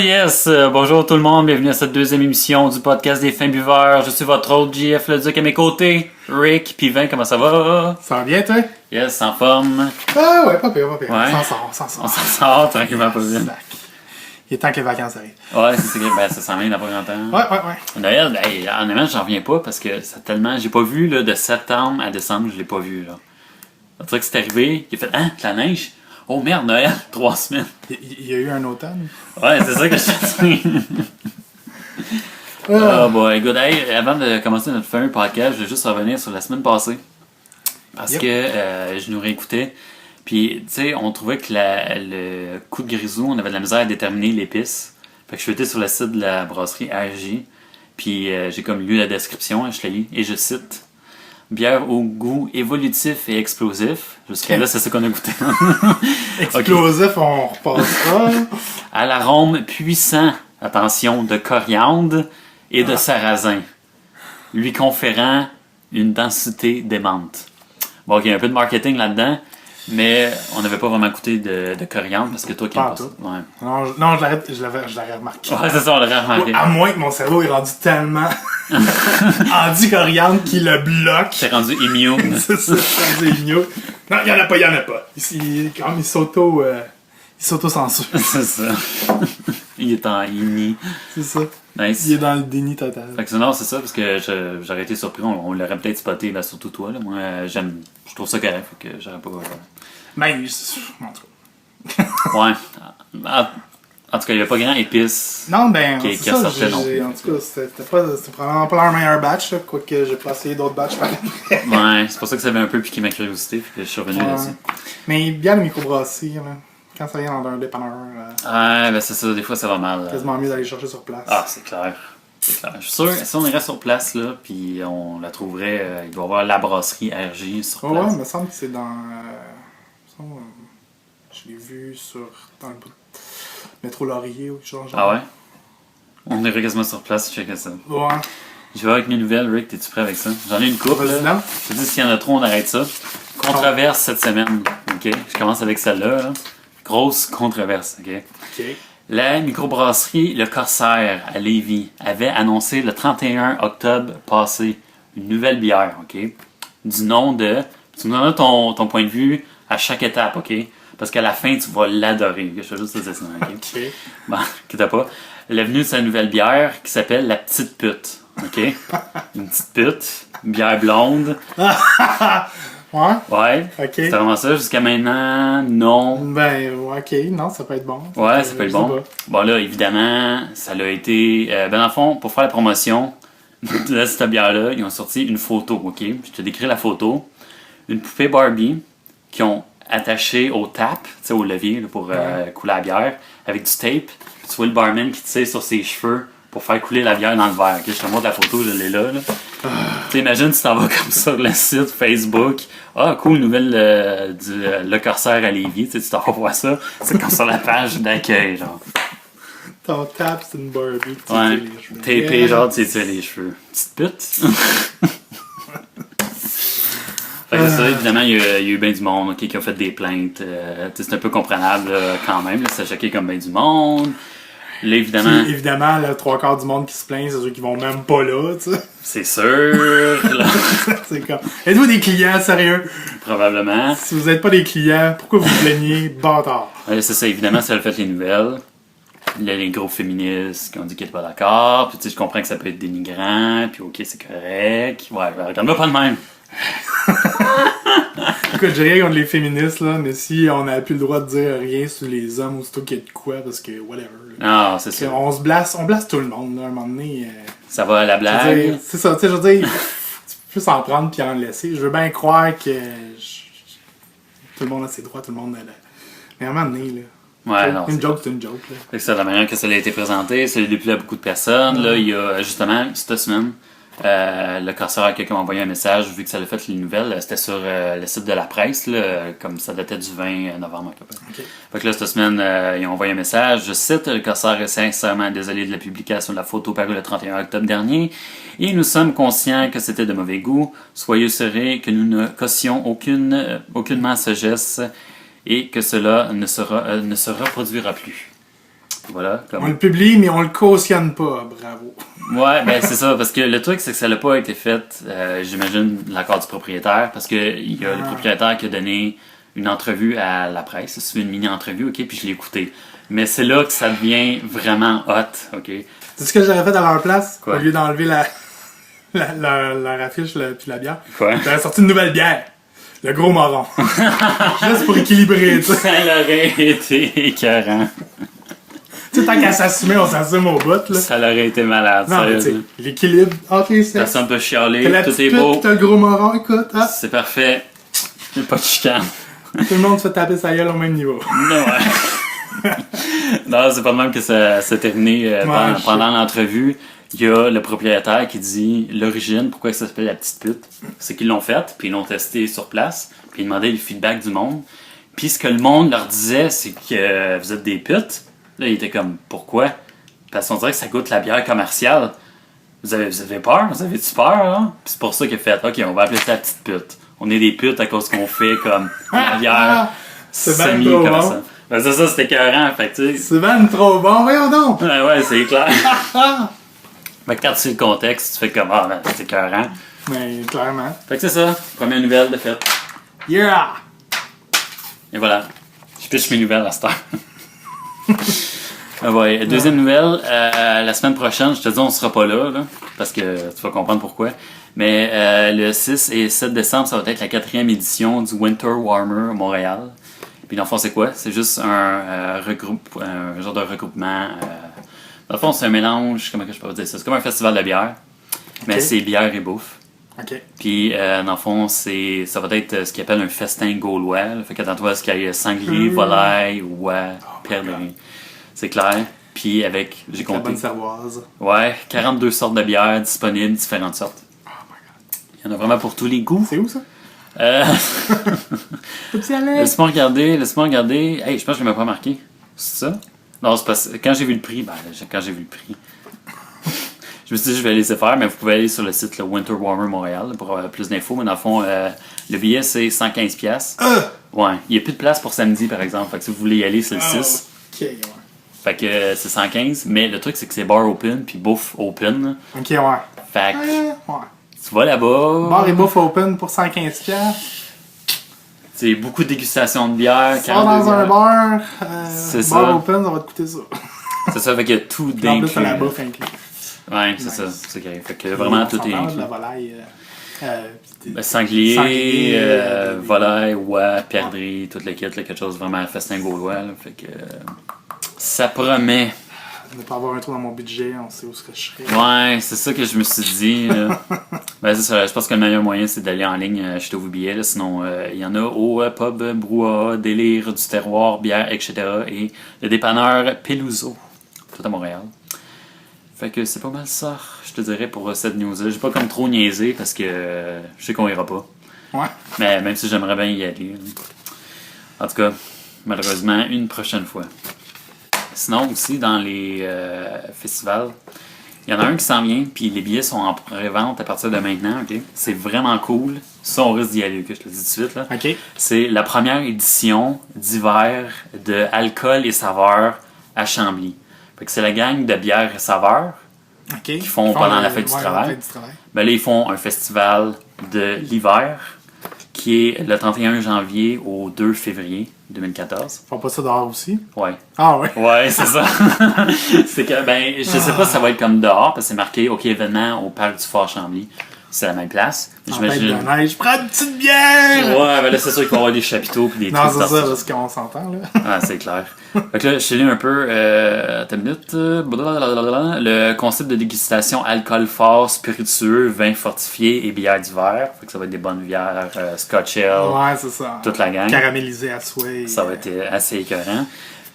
yes! Bonjour tout le monde, bienvenue à cette deuxième émission du podcast des fins buveurs. Je suis votre hôte JF Leduc à mes côtés. Rick, puis Vin, comment ça va? Ça va bien, toi? Yes, en forme. Ah ouais, pas pire, pas pire. Ouais. On s'en sort. On s'en sort tranquillement pas bien. Il est temps que les vacances arrivent. Ouais, c'est ben, ça s'en vient dans pas longtemps. Ouais. Noël, ben, honnêtement, j'en reviens pas parce que ça tellement. J'ai pas vu là, de septembre à décembre, je l'ai pas vu là. On dirait que c'est arrivé, il a fait de la neige? Oh merde, Noël, 3 semaines. Il y a eu un automne. Ouais, c'est ça que je te dis. Oh boy, good. Hey, avant de commencer notre fameux podcast, je vais juste revenir sur la semaine passée. Parce que je nous réécoutais. Puis, tu sais, on trouvait que le coup de grisou, on avait de la misère à déterminer l'épice. Fait que je suis été sur le site de la brasserie RJ. Puis, j'ai comme lu la description, je la lis, et je cite: bière au goût évolutif et explosif. Jusqu'à là, c'est ce qu'on a goûté. Explosif, okay. On repassera. À l'arôme puissant, attention, de coriandre et de sarrasin, lui conférant une densité démente. Bon, il y a un peu de marketing là-dedans, mais on n'avait pas vraiment goûté de coriandre parce que toi qui n'aimes pas ça. Ouais. Non, je l'avais remarqué. Ouais, c'est ça, on l'aurait remarqué. À moins que mon cerveau est rendu tellement anti-coriandre qu'il le bloque. C'est rendu immune. C'est ça, c'est rendu immune. Non, il y en a pas. Il s'auto-censure. C'est ça. Il est en ini. C'est ça. Nice. Il est dans le déni total. Fait que sinon, c'est ça, parce que j'aurais été surpris. On l'aurait peut-être spoté, là, surtout toi. Là. Moi, je trouve ça correct, fait que j'aurais pas. Ben, en tout cas. Ouais. En tout cas, il n'y avait pas grand épice. Non, ben, qui c'est ça. sortait non plus. En tout cas, c'était probablement pas leur meilleur batch, quoique j'ai pas essayé d'autres batchs par après. Ouais, c'est pour ça que ça avait un peu piqué ma curiosité, puis que je suis revenu là-dessus. Mais bien le microbrasserie, là. Quand ça vient dans un dépanneur. Ouais, ben c'est ça, des fois ça va mal. Quasiment mieux d'aller chercher sur place. Ah, c'est clair. C'est clair. Je suis sûr, si on irait sur place, là, puis on la trouverait, il doit y avoir la brasserie RJ sur place. Ouais, il me semble que c'est dans. Je l'ai vu dans le métro Laurier ou quelque chose. Ah ouais? On irait quasiment sur place, checker ça. Ouais. Je vais avec mes nouvelles, Rick, t'es-tu prêt avec ça? J'en ai une couple, là. Je te dis, s'il y en a trop, on arrête ça. Controverse cette semaine, ok? Je commence avec celle-là, là. Grosse controverse, ok? La microbrasserie Le Corsaire à Lévis avait annoncé le 31 octobre passé une nouvelle bière, ok? Du nom de... Tu me donnes ton point de vue à chaque étape, ok? Parce qu'à la fin, tu vas l'adorer. Je vais juste te dire ça, ok? Bon, quitte pas. Elle est venue de sa nouvelle bière qui s'appelle La Petite Pute, ok? Une petite pute, une bière blonde. Ouais. Ok. C'est vraiment ça. Jusqu'à maintenant, non. Ben, ok. Non, ça peut être bon. Ouais, ça peut être bon. Bon, là, évidemment, ça l'a été... ben, dans le fond, pour faire la promotion de cette bière-là, ils ont sorti une photo, ok? Je te décris la photo. Une poupée Barbie qui ont attaché au tap, tu sais, au levier, là, pour couler la bière, avec du tape. Puis tu vois le barman qui tire sur ses cheveux pour faire couler la bière dans le verre. Ok, je te montre la photo, je l'ai là. Tu imagines, tu t'en vas comme sur le site Facebook. Ah, cool, nouvelle du Le Corsaire à Lévis. Tu t'en vas voir ça. C'est comme sur la page d'accueil, genre. Ton tap, c'est une Barbie. Ouais, tapé, genre, tu tires les cheveux. Petite pute. Fait que ça, évidemment, il y a eu bien du monde qui a fait des plaintes. C'est un peu comprenable quand même. Là, ça a choqué comme bien du monde. Là, évidemment. Puis, évidemment, le 3/4 du monde qui se plaint, c'est ceux qui vont même pas là, tu sais. C'est sûr. C'est comme. Êtes-vous des clients, sérieux? Probablement. Si vous n'êtes pas des clients, pourquoi vous vous plaignez? Bâtard. C'est ça, évidemment, ça a fait les nouvelles. Là, les groupes féministes qui ont dit qu'ils n'étaient pas d'accord. Puis, tu sais, je comprends que ça peut être dénigrant. Puis, ok, c'est correct. Ouais, regarde-moi pas de même. Écoute, j'ai rien contre les féministes, là, mais si on n'a plus le droit de dire rien sur les hommes ou sur qu'il y a de quoi, parce que whatever. Non, c'est ça. On blasse tout le monde, là, à un moment donné. Ça va à la blague. C'est ça, tu sais, je veux dire, tu peux s'en prendre puis en laisser. Je veux bien croire que tout le monde a ses droits, tout le monde a mais à un moment donné, là. Ouais, non, une joke, c'est une joke, là. Fait que ça, la manière que ça a été présenté, ça a déplu à beaucoup de personnes. Là, il y a justement, cette semaine, le Corsaire a quelqu'un m'a envoyé un message, vu que ça a fait les nouvelles. C'était sur le site de la presse, là, comme ça datait du 20 novembre. Okay. Fait que là, cette semaine, ils ont envoyé un message. Je cite: le Corsaire est sincèrement désolé de la publication de la photo parue le 31 octobre dernier, et nous sommes conscients que c'était de mauvais goût. Soyez assurés que nous ne cautionons aucunement ce geste et que cela ne se reproduira plus. Voilà. On le publie, mais on le cautionne pas. Bravo. Ouais, ben c'est ça. Parce que le truc, c'est que ça n'a pas été fait, j'imagine, de l'accord du propriétaire. Parce que il y a le propriétaire qui a donné une entrevue à la presse. C'est une mini-entrevue, OK? Puis je l'ai écouté. Mais c'est là que ça devient vraiment hot, OK? C'est ce que j'aurais fait à leur place? Quoi? Au lieu d'enlever leur affiche puis la bière. Quoi? J'aurais sorti une nouvelle bière. Le gros marron. Juste pour équilibrer, tu sais. Ça aurait été écœurant. Tu sais, tant qu'à s'assumer, on s'assume au bout, là. Ça aurait été malade, Non, mais tu sais, l'équilibre. Ok, c'est. Personne peut chialer, T'as la tout petite est pute, beau. t'as le gros marron, écoute, hein. C'est parfait. Il n'y a pas de chicane. Tout le monde se fait taper sa gueule au même niveau. Non, ouais. Non, c'est pas de même que ça s'est terminé pendant l'entrevue. Il y a le propriétaire qui dit l'origine, pourquoi ça s'appelle la petite pute. C'est qu'ils l'ont faite, puis ils l'ont testé sur place, puis ils demandaient le feedback du monde. Puis ce que le monde leur disait, c'est que vous êtes des putes. Là, ils étaient comme, pourquoi? Parce qu'on dirait que ça goûte la bière commerciale. Vous avez peur? Vous avez-tu peur? Hein? Puis c'est pour ça qu'il a fait, OK, on va appeler ça la petite pute. On est des putes à cause qu'on fait comme la bière semi comme bon. ça. Ben ça c'était écœurant, fait que tu sais. C'est même trop bon, voyons donc! Ouais, c'est clair. Mais quand tu sais le contexte, tu fais comme, ah, ben, c'est écœurant. Mais clairement. Fait que c'est ça, première nouvelle de fait. Yeah! Et voilà. Je pitch mes nouvelles à cette heure. Ouais, deuxième nouvelle, la semaine prochaine, je te dis, on sera pas là, parce que tu vas comprendre pourquoi. Mais le 6 et 7 décembre, ça va être la 4e édition du Winter Warmer à Montréal. Puis dans le fond, c'est quoi? C'est juste un genre de regroupement. Dans le fond, c'est un mélange, comment que je peux dire ça? C'est comme un festival de bière, mais c'est bière et bouffe. OK. Puis dans le fond, ça va être ce qu'ils appelle un festin gaulois. Là. Fait qu'attends-toi à ce qu'il y ait sanglier, volaille, oie, perdrix. C'est clair. Puis avec, j'ai compté. La bonne cervoise. Ouais, 42 sortes de bières disponibles, différentes sortes. Oh my god. Il y en a vraiment pour tous les goûts. C'est où ça? Peux-tu y aller? Laisse-moi regarder. Hey, je pense que je ne l'ai même pas marqué. C'est ça? Non, c'est parce que quand j'ai vu le prix, je me suis dit je vais laisser faire, mais vous pouvez aller sur le site le Winter Warmer Montréal pour avoir plus d'infos. Mais dans le fond, le billet c'est 115$. Ouais, il n'y a plus de place pour samedi par exemple. Fait que si vous voulez y aller, c'est le 6. Ok, ouais. Fait que c'est 115$. Mais le truc c'est que c'est bar open puis bouffe open. Ok, ouais. Fait que Ouais. tu vas là-bas. Bar et bouffe open pour 115$. C'est beaucoup de dégustation de bière. Sors dans un bar, C'est bar ça. open, ça va te coûter ça. C'est ça, fait que tout Puis en plus, d'inclus. t'as la bouffe inclus. Ouais, c'est ça. C'est carré. Fait que vraiment tout est De inclus. la volaille. Sanglier, volaille, oie, perdrix, tout le kit, là, quelque chose vraiment festin gaulois. Là, fait que ça promet. Ne pas avoir un trou dans mon budget, on sait où ce que je serais. Ouais, c'est ça que je me suis dit. Ben, c'est ça, je pense que le meilleur moyen c'est d'aller en ligne acheter vos billets. Là, sinon, il y en a au pub Brouhaha, Délire du terroir, bière, etc. Et le dépanneur Peluso, tout à Montréal. Fait que c'est pas mal ça, je te dirais, pour cette news-là. J'ai pas comme trop niaisé parce que je sais qu'on ira pas. Ouais. Mais même si j'aimerais bien y aller. En tout cas, malheureusement, une prochaine fois. Sinon, aussi, dans les festivals, il y en a un qui s'en vient, puis les billets sont en pré-vente à partir de maintenant. Ok, c'est vraiment cool. Ça, on risque d'y aller, okay? Je te le dis tout de suite. Là. OK. C'est la première édition d'hiver de Alcool et Saveurs à Chambly. Fait que c'est la gang de bières et saveurs qui font pendant la fête du travail. La fête du travail. Ben là, ils font un festival de l'hiver qui est le 31 janvier au 2 février 2014. Ils font pas ça dehors aussi? Ouais. Ah ouais? Ouais, c'est ça. C'est que, ben, je sais pas si ça va être comme dehors, parce que c'est marqué, OK, événement au parc du Fort Chambly. C'est la même place. J'imagine. Je prends une petite bière! Ouais, ben là, c'est sûr qu'il va y avoir des chapiteaux pis des non, trucs. c'est ça, parce qu'on s'entend, là. Ah, c'est clair. Fait que là, je t'ai lu un peu, t'as une minute, le concept de dégustation alcool fort, spiritueux, vin fortifié et bière d'hiver. Fait que ça va être des bonnes bières, Scotch Ale, Ouais, c'est ça. toute la gang. Caramélisé à souhait. Ça va être assez écœurant.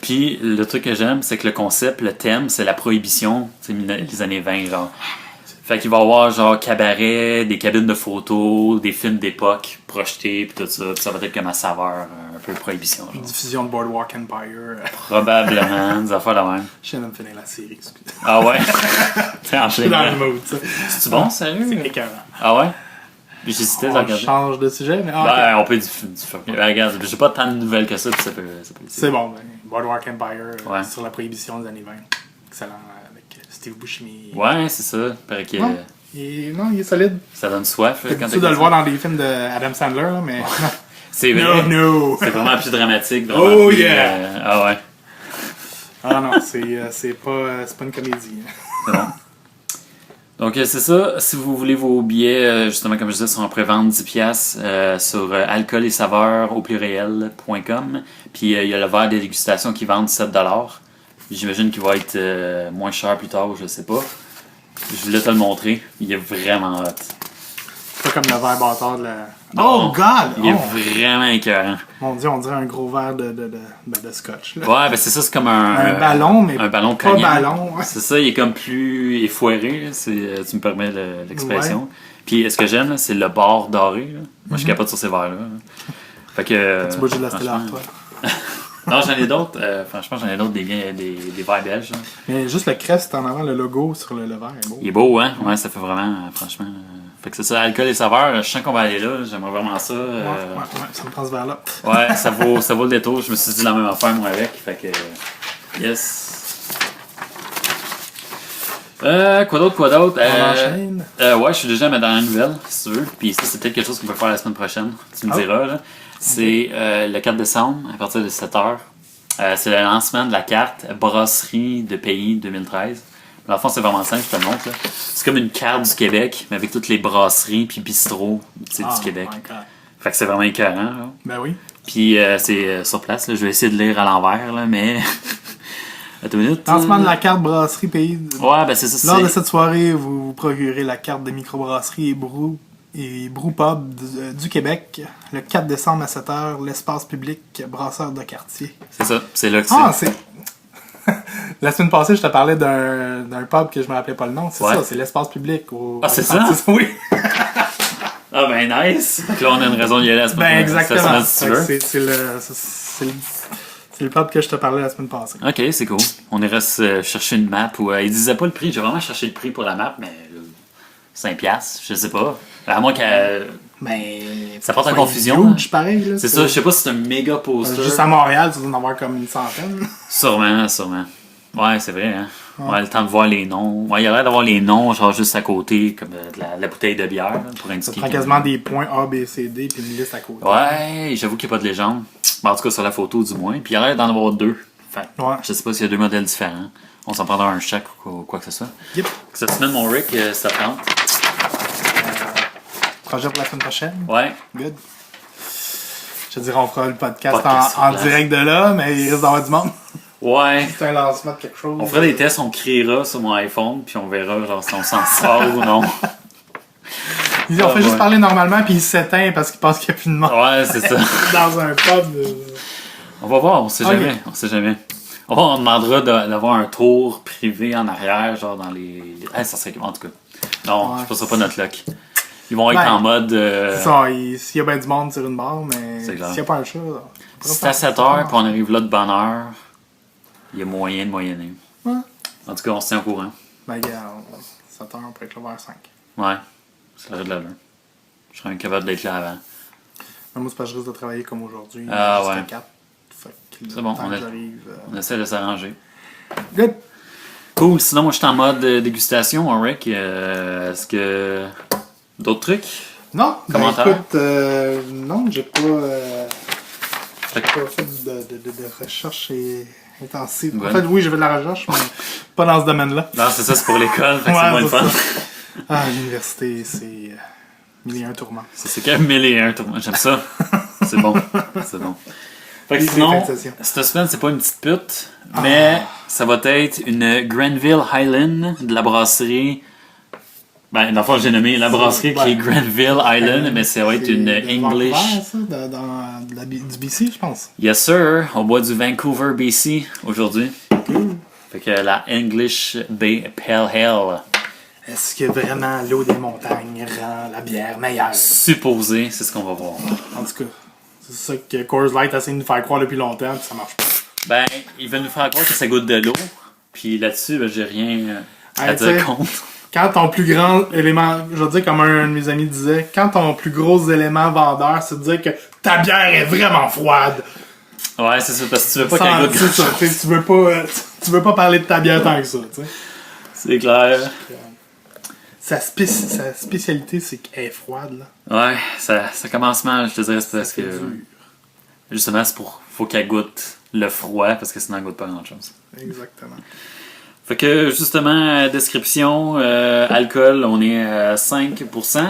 Puis le truc que j'aime, c'est que le concept, le thème, c'est la prohibition, tu sais, les années 20, genre. Fait qu'il va y avoir genre cabaret, des cabines de photos, des films d'époque projetés, puis tout ça. Puis ça va être comme à saveur, un peu prohibition. Genre. Une diffusion de Boardwalk Empire. Probablement, des affaires de même. Je viens de me finir la série, excusez. Ah ouais? T'es en Je suis dans le mood, ça. C'est bon, sérieux? C'est écœurant. Ah ouais? J'hésitais à On regarder. change de sujet, mais... Ben, on peut regarde, j'ai pas tant de nouvelles que ça, puis ça peut C'est bon, ben, Boardwalk Empire Ouais. sur la prohibition des années 20. Excellent, avec Steve Buscemi. Ouais, c'est ça. Paraît que Non, il est solide. ça donne soif. J'ai Quand l'habitude de le voir dans des films de Adam Sandler, là, mais... C'est vrai. No. C'est vraiment plus dramatique. Vraiment Oh, plus, yeah. Ah ouais. Ah non, c'est pas une comédie. C'est bon. Donc, c'est ça. Si vous voulez vos billets, justement, comme je disais, sont en pré-vente 10$ sur alcool et saveurs au pluriel.com. Puis, il y a le verre de dégustation qui vend 7$. J'imagine qu'il va être moins cher plus tard, je sais pas. Je voulais te le montrer. Il est vraiment hot. Pas comme le verre bâtard de la... Non. Oh, God! Il est vraiment écœurant. Mon Dieu, on dirait un gros verre de scotch. Là. Ouais, ben c'est ça, c'est comme un ballon, mais un ballon pas cognant. ballon. Ouais. C'est ça, il est comme plus effoiré, là, tu me permets l'expression. Ouais. Puis ce que j'aime, là, c'est le bord doré. Là. Moi, je suis capote sur ces verres-là. Fait que... Tu bouges de la Stellar, franchement- toi. Non, j'en ai d'autres. Franchement, j'en ai d'autres des verres belges. Là. Mais juste le crest en avant, le logo sur le verre est beau. Il est beau, hein? Ouais, ça fait vraiment, franchement... Fait que c'est ça, alcool et saveurs. Je sens qu'on va aller là. J'aimerais vraiment ça. Ouais, ça me prend ce verre-là. Ouais, ça vaut le détour. Je me suis dit la même affaire, moi, avec. Fait que... Yes. Quoi d'autre? On enchaîne. Ouais, je suis déjà à ma dernière nouvelle, si tu veux. Puis ça, c'est peut-être quelque chose qu'on peut faire la semaine prochaine. Tu me diras, là. C'est le 4 décembre, à partir de 7h. C'est le lancement de la carte Brasserie de pays 2013. Dans le fond, c'est vraiment simple, je te le montre. Là. C'est comme une carte du Québec, mais avec toutes les brasseries puis bistrots du Québec. My God. Fait que c'est vraiment écœurant. Là. Ben oui. Puis c'est sur place, là. Je vais essayer de lire à l'envers, là, mais... Attends une minute. Lancement de la carte brasserie pays. Ouais, ben c'est ça. Lors de cette soirée, vous vous procurez la carte de microbrasserie et brewpub du Québec. Le 4 décembre à 7h, l'espace public Brasseur de quartier. C'est ça, c'est là que Ah, c'est. c'est... La semaine passée, je te parlais d'un pub que je me rappelais pas le nom. C'est Ouais. ça, c'est l'espace public. Ah, c'est ça? Oui. Ah ben nice! Fait que là, on a une raison d'y aller la semaine Ben exactement. cette semaine, si tu veux. C'est le pub que je te parlais la semaine passée. Ok, c'est cool. On irait chercher une map où il disait pas le prix. J'ai vraiment cherché le prix pour la map, mais 5$, je sais pas. À moins qu'elle. Mais Ça porte à pas confusion, huge, pareil. Là, C'est ça, je sais pas si c'est un méga poster. Juste à Montréal, tu dois en avoir comme une centaine. Sûrement. Ouais, c'est vrai, hein. Ouais, le temps de voir les noms. Ouais, il y a l'air d'avoir les noms, genre juste à côté, comme de la bouteille de bière, là, pour Ça indiquer. prend quasiment des points A, B, C, D, puis une liste à côté. Ouais, j'avoue qu'il n'y a pas de légende. En tout cas, sur la photo, du moins. Puis il y a l'air d'en avoir deux. Fait, Ouais. je sais pas s'il y a deux modèles différents. On s'en prendra un chaque ou quoi que ce soit. Yep. Cette semaine, mon Rick, ça tente. Projet pour la semaine prochaine. Ouais. Good. Je te dirais, on fera le podcast Podcast en sur direct de là, mais il risque d'avoir du monde. Ouais. C'est un lancement de quelque chose. On fera des tests, on criera sur mon iPhone, puis on verra genre, si on s'en sort ou non. On fait juste ouais. parler normalement, puis il s'éteint parce qu'il pense qu'il n'y a plus de monde. Ouais, c'est ça. Dans un pub. On va voir, on sait Ok. jamais. On sait jamais. On demandera d'avoir un tour privé en arrière, genre dans les. Ah, ça serait en tout cas. Non, Ouais. je pense pas notre luck. Ils vont être Ben, en mode. C'est ça, s'il y a bien du monde sur une barre, mais C'est clair. s'il n'y a pas un chat. Si c'est à 7h puis on arrive là de bonne heure, il y a moyen de moyenner. Ouais. En tout cas, on se tient au courant. Ben, gars, 7h, on peut être là vers 5. Ouais, ça aurait de l'allure. Je serais incapable d'être là avant. Mais moi, c'est pas que je risque de travailler comme aujourd'hui. Ah, jusqu'à ouais. 4. Fait que le C'est bon, temps on que est- j'arrive, On essaie de s'arranger. Good. Cool, sinon moi je suis en mode dégustation, Rick. Est-ce que. D'autres trucs? Non, ben Commentaire? écoute, non, j'ai pas Fait que- fait de recherche intensive. Bonne. En fait, oui, j'ai fait de la recherche, mais pas dans ce domaine-là. Non, c'est ça, c'est pour l'école, fait que c'est Ouais, moins le c'est fun. ça. Ah, l'université, c'est mille et un tourments. C'est quand même 1001 tournois. J'aime ça. C'est bon. C'est bon. Fait que Les sinon, infectations. cette semaine, c'est pas une petite pute, mais ça va être une Granville Highland de la brasserie. Ben, dans le fond, j'ai nommé la brasserie qui est Granville Highland, mais ça va être une C'est de English. Vancouver, ça, du BC, je pense. Yes, sir. On boit du Vancouver, BC aujourd'hui. Fait que la English Bay Pale Ale. Est-ce que vraiment l'eau des montagnes rend la bière meilleure? Supposé, c'est ce qu'on va voir. En tout cas, c'est ça que Coors Light essaie de nous faire croire depuis longtemps, puis ça marche pas. Ben, ils veulent nous faire croire que ça goûte de l'eau. Puis là-dessus, ben, j'ai rien à Hey, dire t'sais, contre. Quand ton plus grand élément, je veux dire comme un de mes amis disait, quand ton plus gros élément vendeur, c'est de dire que ta bière est vraiment froide. Ouais, c'est ça, parce que tu veux pas qu'elle goûte c'est ça, tu veux pas parler de ta bière tant que ça, tu sais. C'est clair. Sa spécialité, c'est qu'elle est froide, là. Ouais, ça commence mal, je te dirais, c'est parce que... dur. Justement, faut qu'elle goûte le froid, parce que sinon elle goûte pas grand-chose. Exactement. Fait que, justement, description, alcool, on est à 5%.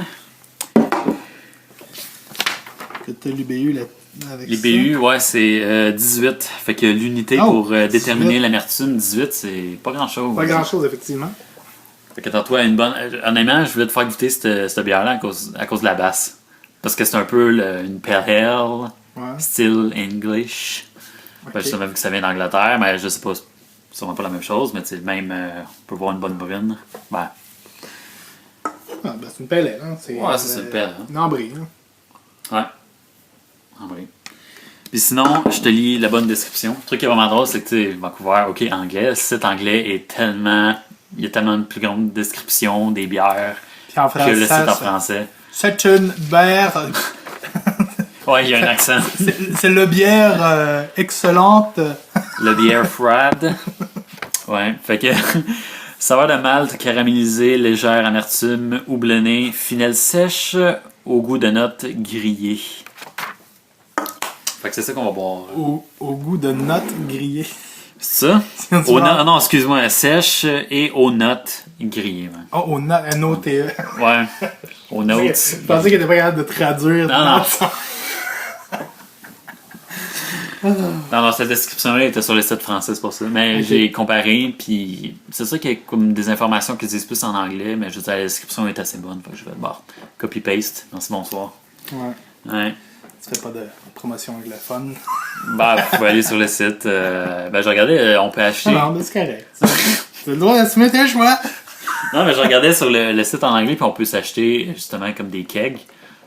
Que t'as l'UBU là, avec L'IBU, ouais, c'est 18. Fait que l'unité pour déterminer l'amertume, 18, c'est pas grand-chose. Pas grand-chose, effectivement. Fait que toi, une bonne... Honnêtement, je voulais te faire goûter cette bière-là à cause de la basse. Parce que c'est un peu une pale ale, style English. Okay. Je sais même que ça vient d'Angleterre, mais je sais pas, c'est sûrement pas la même chose, mais tu sais, même, on peut voir une bonne brune. Ben. C'est une pale ale, hein. C'est une pale ale. Une ambrée, hein. Ouais. Ambrée. Puis sinon, je te lis la bonne description. Le truc qui est vraiment drôle, c'est que tu sais, Vancouver, ok, anglais. Le site anglais est tellement... Il y a tellement de plus grande description des bières que le site en français. C'est une bière... Ouais, il y a un accent. C'est le bière excellente. Le bière froide. Ouais, fait que... Saveur de malt caramélisé, légère amertume, houblonnée, finelle sèche, au goût de notes grillées. Fait que c'est ça qu'on va boire. Au goût de notes grillées. C'est ça? Non, excuse-moi, sèche et aux notes grillées. Ouais. Oh, aux notes, N-O-T-E. Ouais, aux notes. Je pensais qu'il était pas capable de traduire. Non. Non, cette description-là était sur le site français, c'est pour ça. Mais j'ai comparé, puis c'est ça qu'il y a comme des informations qui disent plus en anglais, mais je veux dire, la description est assez bonne. Fait que je vais copy-paste. Merci, bonsoir. Ouais. Tu fais pas de promotion anglophone. Vous pouvez aller sur le site. Je regardais, on peut acheter. Non, mais c'est correct. Tu as le droit d'assumer tes choix. Non, mais je regardais sur le site en anglais, puis on peut s'acheter justement comme des kegs.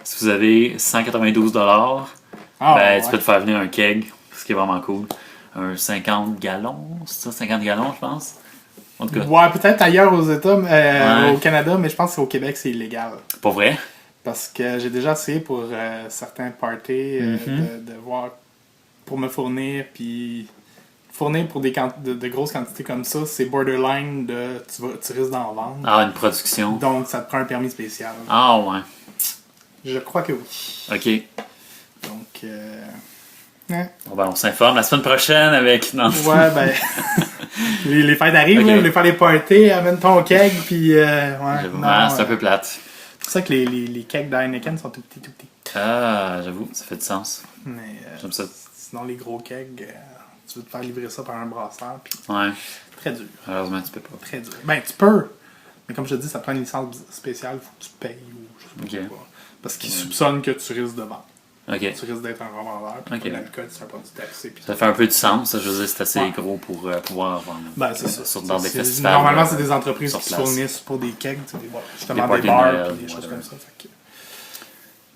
Si vous avez 192 $, tu peux te faire venir un keg, ce qui est vraiment cool. Un 50 gallons, c'est ça, 50 gallons, je pense. En tout cas. Ouais, peut-être ailleurs aux États, au Canada, mais je pense qu'au Québec, c'est illégal. Pas vrai? Parce que j'ai déjà essayé pour certains parties de voir pour me fournir, puis fournir pour de grosses quantités comme ça, c'est borderline de tu risques d'en vendre. Ah, une production. Donc ça te prend un permis spécial. Ah ouais. Je crois que oui. Ok. Donc on s'informe la semaine prochaine avec... Non. Ouais, les fêtes arrivent, là, les faire des parties, amène ton keg, puis c'est un peu plate. C'est pour ça que les kegs d'Heineken sont tout petits. Ah, j'avoue, ça fait du sens. Mais j'aime ça. Sinon, les gros kegs, tu veux te faire livrer ça par un brasseur, puis très dur. Malheureusement, tu peux pas. Très dur. Tu peux, mais comme je te dis, ça prend une licence spéciale, il faut que tu payes ou je sais pas. Parce qu'ils soupçonnent que tu risques de vendre. Tu risques d'être un revendeur, puis l'alcool, c'est un produit taxé. Ça fait un peu du sens, je veux dire, c'est assez gros pour pouvoir vendre. C'est ça. Dans des festivals. Normalement, c'est des entreprises qui se fournissent pour des kegs, justement des bars, et des choses comme ça.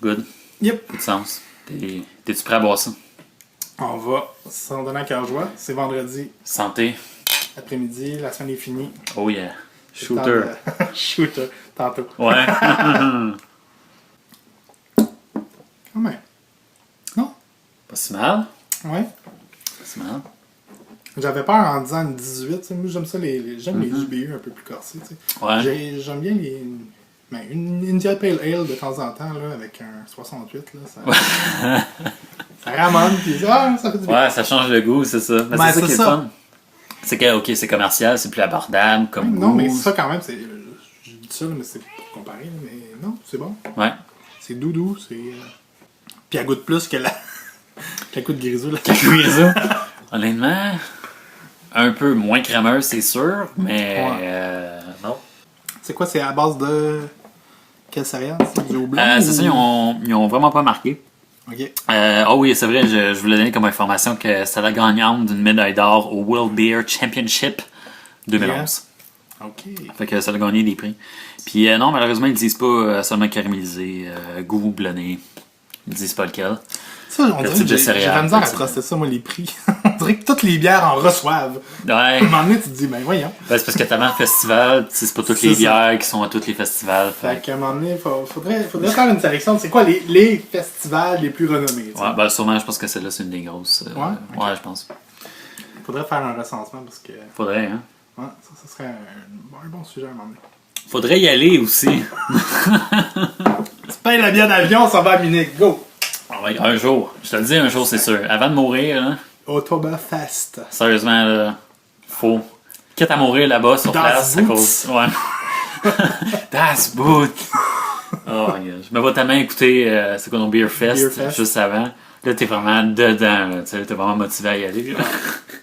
Good. Yep. Good sens. T'es-tu prêt à boire ça? On va s'en donner à cœur joie. C'est vendredi. Santé. Après-midi, la semaine est finie. Oh yeah. Shooter. Shooter, tantôt. Ouais. Quand même. Non? Pas si mal. Ouais. Pas si mal. J'avais peur en disant une 18. Moi, j'aime ça, j'aime les IBU un peu plus corsés. Ouais. J'aime bien une India Pale Ale de temps en temps, là, avec un 68. Là, ça ramène, puis ça fait du bien. Ouais, ça change le goût, c'est ça. Mais c'est ça qui est fun. C'est que, ok, c'est commercial, c'est plus abordable comme goût. Non, mais ça, quand même, je dis ça, mais c'est pour comparer. Mais non, c'est bon. Ouais. C'est doudou, c'est... Puis elle goûte plus que la coupe de grisou. Honnêtement, un peu moins crémeuse, c'est sûr, mais non. C'est quoi, c'est à base de... Quelle céréale? C'est du houblon? C'est ça, ils ont vraiment pas marqué. OK. Oui, c'est vrai, je voulais donner comme information que c'est la gagnante d'une médaille d'or au World Beer Championship 2011. Yeah. OK. Fait que ça a gagné des prix. Puis non, malheureusement, ils disent pas seulement caramélisé, goût houblonné. Ils disent pas lequel. Ça, on dirait que j'ai la misère à truster ça, moi, les prix. On dirait que toutes les bières en reçoivent. Ouais. À un moment donné, tu te dis, ben voyons. Ben, c'est parce qu'il y a tellement de festivals, c'est pas toutes les bières qui sont à tous les festivals. Fait qu'à un moment donné, faudrait faire une sélection. C'est quoi les festivals les plus renommés? Ouais, ben sûrement, je pense que celle-là, c'est une des grosses. Ouais? Okay. Ouais, je pense. Faudrait faire un recensement parce que. Faudrait, hein? Ouais, ça serait un bon sujet à un moment donné. Faudrait y aller aussi. Tu payes la bière d'avion, ça va à Munich. Go! Ouais, un jour. Je te le dis, un jour, c'est sûr. Avant de mourir, là. Oktoberfest. Sérieusement, là. Faut. Quitte à mourir là-bas sur place, à cause. Ouais. Das Boot! Oh my god. Je me vois tellement écouter c'est quoi nos Beer Fest juste avant. Là, t'es vraiment dedans, là. T'es vraiment motivé à y aller. Là.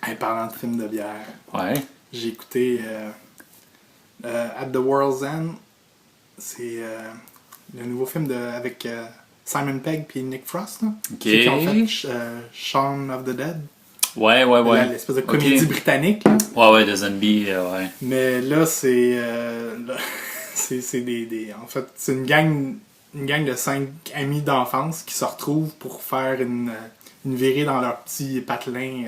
Hey, parlant de films de bière. Ouais. J'ai écouté At the World's End. C'est le nouveau film avec Simon Pegg et Nick Frost. Là. Ok. Ceux qui ont fait Shaun of the Dead. Ouais. L'espèce de comédie britannique. Là. Ouais, de zombie, ouais. Mais là, c'est en fait, c'est une gang de 5 amis d'enfance qui se retrouvent pour faire une virée dans leur petit patelin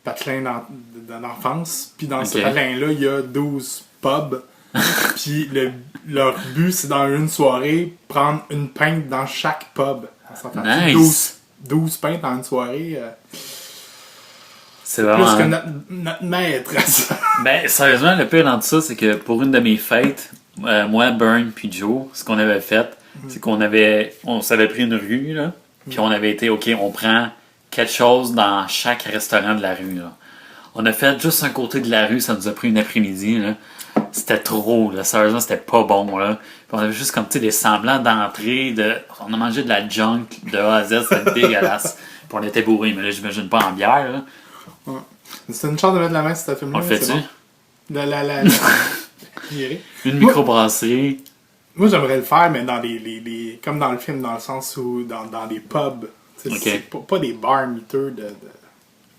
d'enfance. Puis dans ce patelin-là, il y a 12 pubs. Puis leur but, c'est dans une soirée, prendre une pinte dans chaque pub. Nice! 12 pintes dans une soirée. C'est vraiment... Plus que notre maître. Ben, sérieusement, le pire dans tout ça, c'est que pour une de mes fêtes, moi, Burn puis Joe, ce qu'on avait fait, c'est on s'avait pris une rue, là, puis on avait été, OK, on prend quelque chose dans chaque restaurant de la rue, là. On a fait juste un côté de la rue, ça nous a pris une après-midi, là. C'était trop, là. Sérieusement, c'était pas bon, là. Puis on avait juste comme, tu sais, des semblants d'entrée, on a mangé de la junk de A à Z, c'était dégueulasse. Puis on était bourrés, mais là, j'imagine pas en bière, là. Ouais. C'est une chance de mettre la main sur ta film-là. On le fait-tu? Bon. Une microbrasserie. Moi, j'aimerais le faire, mais dans les comme dans le film, dans le sens où dans des pubs. Okay. C'est pas des bars miteux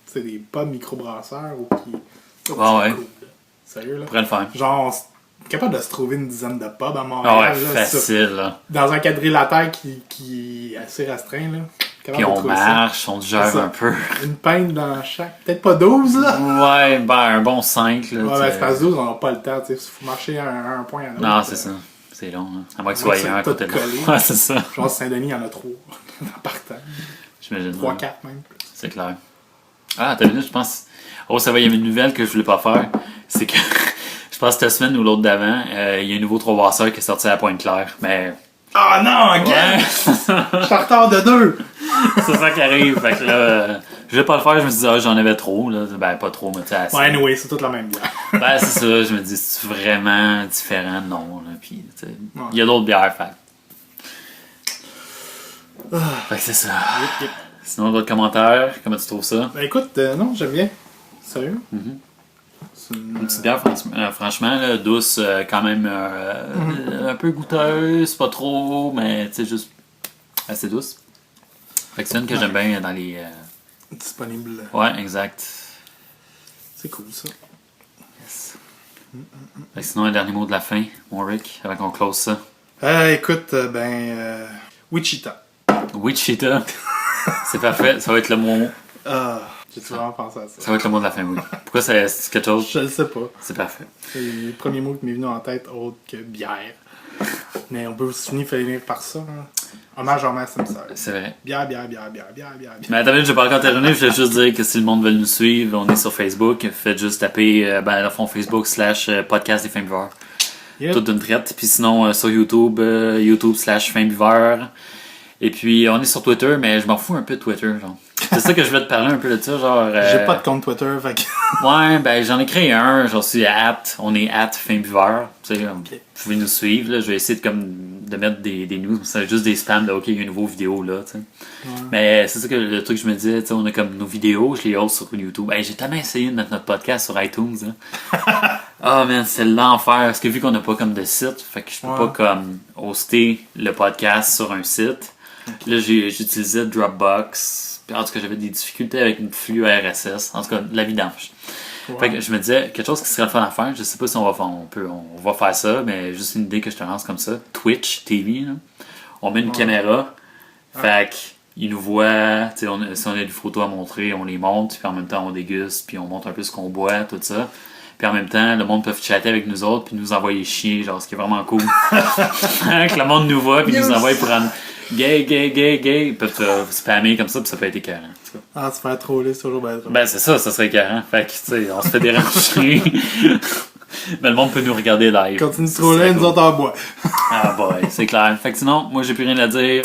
c'est des pubs microbrasseurs ou qui. Ouais. Cool, sérieux, là? On pourrait le faire. Genre, capable de se trouver une dizaine de pubs à Montréal. Ouais, facile, là. Dans un quadrilatère qui est assez restreint, là. Puis on marche, on gère un peu. Une pinte dans chaque. Peut-être pas 12, là. Ouais, ben un bon 5, là. Ouais, ben c'est pas 12, on n'a pas le temps, tu sais. Il faut marcher un point à l'autre. Non, c'est ça. C'est long, hein. À moins que ce soit un à côté de l'autre. Ouais, c'est ça. Genre Saint-Denis, il y en a 3 en partant. J'imagine. 3-4 même. C'est clair. Ah, t'as vu, je pense. Oh, ça va, il y avait une nouvelle que je voulais pas faire. C'est que, je pense cette semaine ou l'autre d'avant, il y a un nouveau 3 brasseurs qui est sorti à Pointe-Claire. Mais. Ah non, again! Je suis en retard de 2! C'est ça qui arrive. Fait que là, je voulais pas le faire, je me suis dit, j'en avais trop. Là. Ben, pas trop, mais tu sais, assez. Ouais, anyway, c'est toute la même bière. Ben, c'est ça. Je me dis, c'est vraiment différent? Non. Là. Puis, il y a d'autres bières, fait. Fait que c'est ça. Yep. Sinon, d'autres commentaires, comment tu trouves ça? Ben écoute, non, j'aime bien. Sérieux? C'est une petite bière, franchement, là, douce, quand même un peu goûteuse, pas trop, mais tu sais, juste assez douce. Fait que c'est une que j'aime bien dans les... Disponible. Ouais, exact. C'est cool, ça. Yes. Fait que sinon, un dernier mot de la fin, mon Rick, avant qu'on close ça. Écoute, Wichita. Wichita. C'est parfait, ça va être le mot... J'ai vraiment pensé à ça. Ça va être le mot de la fin, oui. Pourquoi c'est quelque chose? Je le sais pas. C'est parfait. C'est le premier mot qui m'est venu en tête, autre que bière. Mais on peut aussi finir par ça. Hein. Hommage à Homer Simpson. C'est vrai. Bière. Mais attends, je vais pas encore terminer. Je voulais juste dire que si le monde veut nous suivre, on est sur Facebook. Faites juste taper le fond Facebook / podcast des fins buveurs. Yep. Tout d'une traite. Puis sinon, sur YouTube, YouTube / fin buveur. Et puis, on est sur Twitter, mais je m'en fous un peu de Twitter, genre. C'est ça que je voulais te parler un peu de ça, genre... J'ai pas de compte Twitter, fait que... Ouais, ben j'en ai créé un, j'en suis on est fin buveur, tu sais, vous pouvez nous suivre, là, je vais essayer de mettre des news, c'est juste des spams, là, ok, il y a une nouvelle vidéo, là, tu sais. Ouais. Mais c'est ça que le truc que je me disais, tu sais, on a comme nos vidéos, je les host sur YouTube. Hey, j'ai tellement essayé de mettre notre podcast sur iTunes, là. Ah, man, c'est l'enfer, parce que vu qu'on n'a pas comme de site, fait que je peux pas comme hoster le podcast sur un site. Là, j'utilisais Dropbox. En tout cas, j'avais des difficultés avec une flux RSS. En tout cas, de la vidange. Ouais. Fait que je me disais, quelque chose qui serait le fun à faire. Je sais pas si on va faire ça, mais juste une idée que je te lance comme ça. Twitch TV, là. On met une caméra. Fait ils nous voient, si on a des photos à montrer, on les montre, puis en même temps on déguste, puis on montre un peu ce qu'on boit, tout ça. Puis en même temps, le monde peut chatter avec nous autres, puis nous envoyer chier, genre, ce qui est vraiment cool. Que le monde nous voit, puis nous envoie pour un gay. Ils peuvent spammer comme ça, puis ça peut être écœurant. Ah, se faire troller, c'est toujours bien drôle. Ben, c'est ça serait écœurant. Fait que, tu sais, on se fait déranger. Mais le monde peut nous regarder live. Continue de troller, nous autres en bois. Ah, boy, c'est clair. Fait que sinon, moi, j'ai plus rien à dire.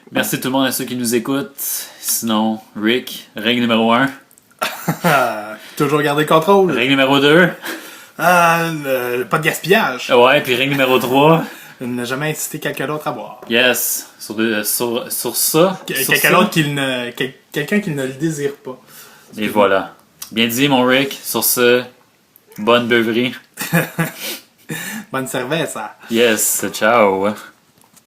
Merci tout le monde à ceux qui nous écoutent. Sinon, Rick, règle numéro 1. Toujours garder le contrôle. Règle numéro 2. Pas de gaspillage. Ouais, puis règle numéro 3. Ne jamais inciter quelqu'un d'autre à boire. Yes. Sur ça. Quelqu'un qui ne le désire pas. Et voilà. Bien dit, mon Rick. Sur ce, bonne beuverie. Bonne cerveza. Yes. Ciao.